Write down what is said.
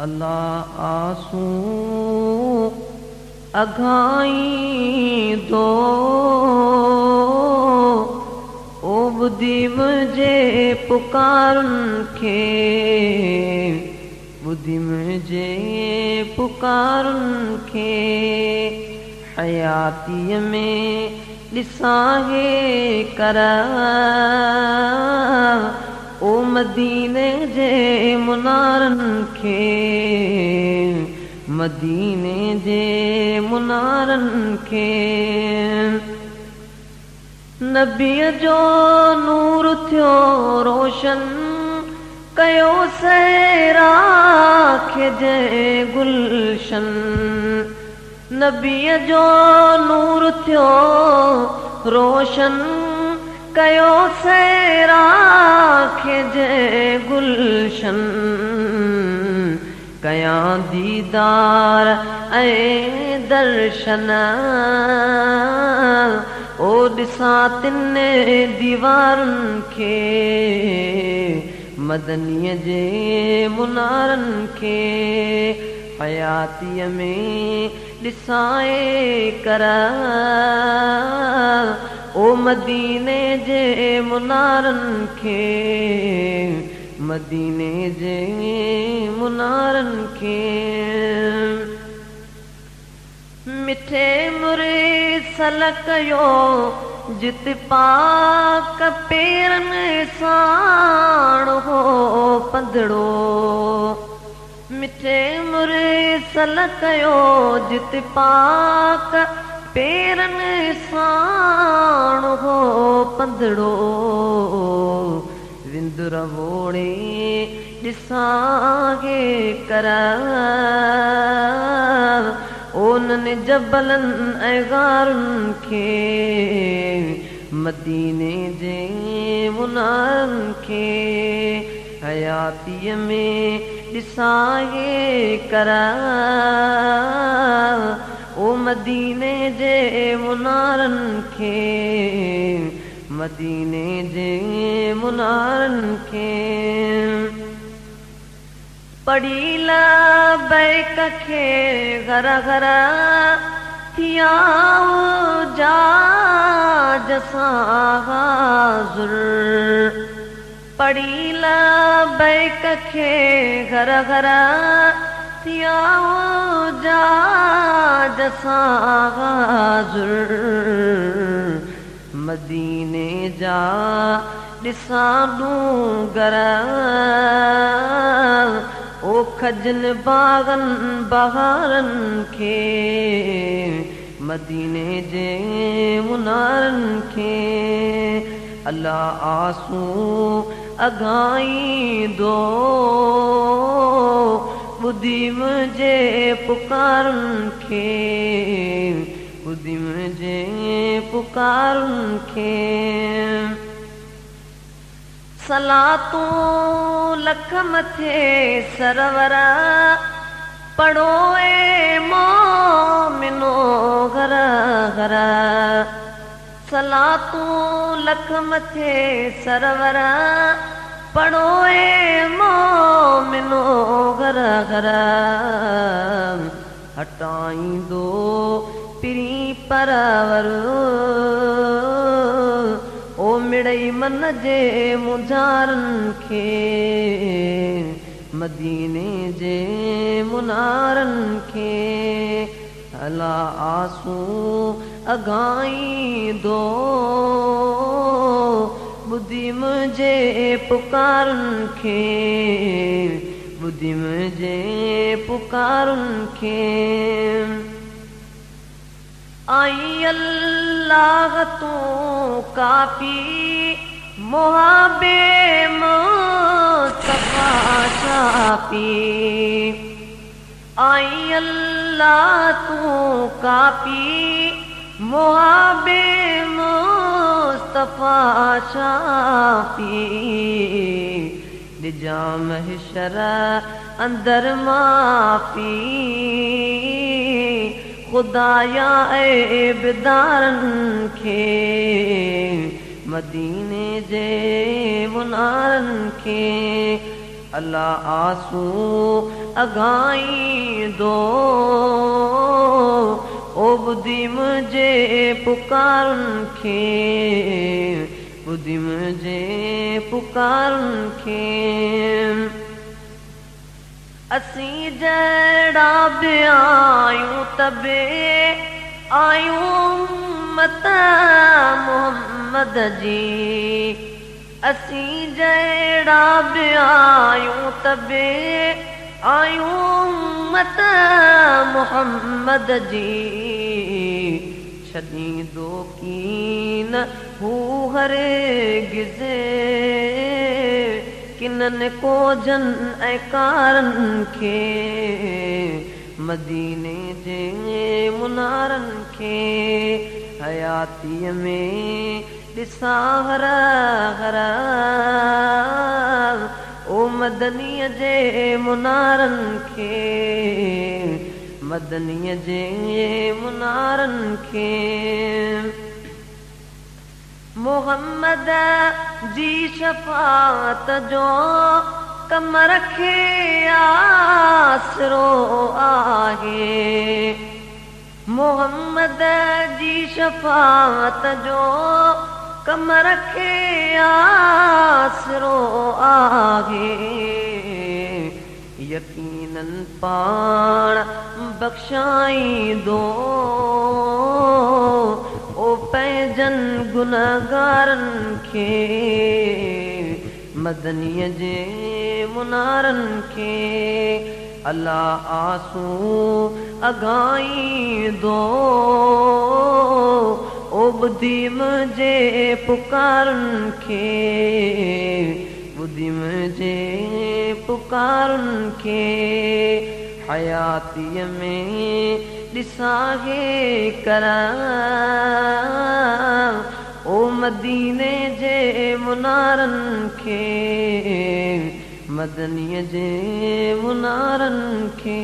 अल्लाह आसूं अघाई दो ओ बुद्धि मुझे पुकारनि खे बुद्धि मुझे पुकारनि खे हयातीअ में ॾिसां हे कर ओ मदीने जे मुनारनि खे मदीने जे मुनारनि खे नबीअ जो नूर थियो रोशन कयो सहरा खे जय गुलशन नबीअ जो नूर थियो रोशन कयो सहरा खे जय गुलशन कयां दीदार ऐं दर्शन ओ ॾिसां तिन दीवारनि खे मदनीअ जे मुनारनि खे हयातीअ में ॾिसां कर ओ मदीने जे मुनारनि खे मदीने जे मुनारनि खे मिठे मुरसल कयो जित पाक पेरनि साण हो पंधड़ो मिठे मुरसल कयो जित पाक पेरनि साण हो पंधड़ो विंदुर वोड़े ॾिसां हे कर ओननि जबलनि ऐं गारुनि खे मदीने जे मुनारनि खे हयातीअ में ॾिसां हे कर ओ मदीने जे मुनारनि खे मदीने जे मुनारनि खे पढ़ी लबैक खे घर घर थिया जाज सां हाज़ुर पढ़ी लबैक खे घर घर थिया जाज सां हाज़ुर मदीने जा ॾिसां डूंगर ओ खजनि बागनि बहारनि खे मदीने जे मुनारनि खे अल्लाह आसूं अघाई दो ॿुधी मुंहिंजे पुकारनि खे ॿुधी मुंहिंजे पुकारनि खे सलातूं लख मथे सरवर पढ़ो ए मोमिनो घर घर सलातूं लख मथे सरवर पढ़ो ए मोमिनो घर घर हटाईंदो पिरी परवर ओ मिड़ई मन जे मुंझारनि खे मदीने जे मुनारनि खे अल्लाह आसूं अघाई दो ॿुधी मुंहिंजे पुकारनि खे ॿुधी मुंहिंजे पुकारनि खे आई अल्लाह तूं काफ़ी मुहाबे मुस्तफा शाफी आई अल्लाह तूं काफ़ी मुहाबे मुस्तफा शाफी ॾिजा महशर अंदर माफ़ी खुदाया ए बिदारनि खे मदीने जे मुनारनि खे अल्लाह आंसू अगाई दो ओ बुधी मुझे पुकारन खे बुधी मुझे पुकारन खे असी जड़ा भी आयूं तबे आयूं मत मोहम्मद जी असी जड़ा भी आयूं तबे आयूं मत मोहम्मद जी छदी दो कीन हू हरे गिज़े किनन को जन ऐं कारन खे मदीने जे मुनारन खे हयातीअ में ॾिसां हर हर ओ मदनीअ जे मुनारन खे मदनीअ जे मुनारन खे मोहम्मद जी शफाअत जो कम रखे आसरो आहे मोहम्मद जी शफाअत जो कम रखे आसरो आहे यकीनन पाण बख्शाईंदो ओ पंहिंजन गुनहगारन खे मदनीअ जे मुनारन खे अल्लाह आंसू अगाईंदो ओ बुधी मुझे पुकारन खे बुधी मुझे पुकारन खे हयातीअ में ॾिसां हे करां ओ मदीने जे मुनारन खे मदनीअ जे मुनारन खे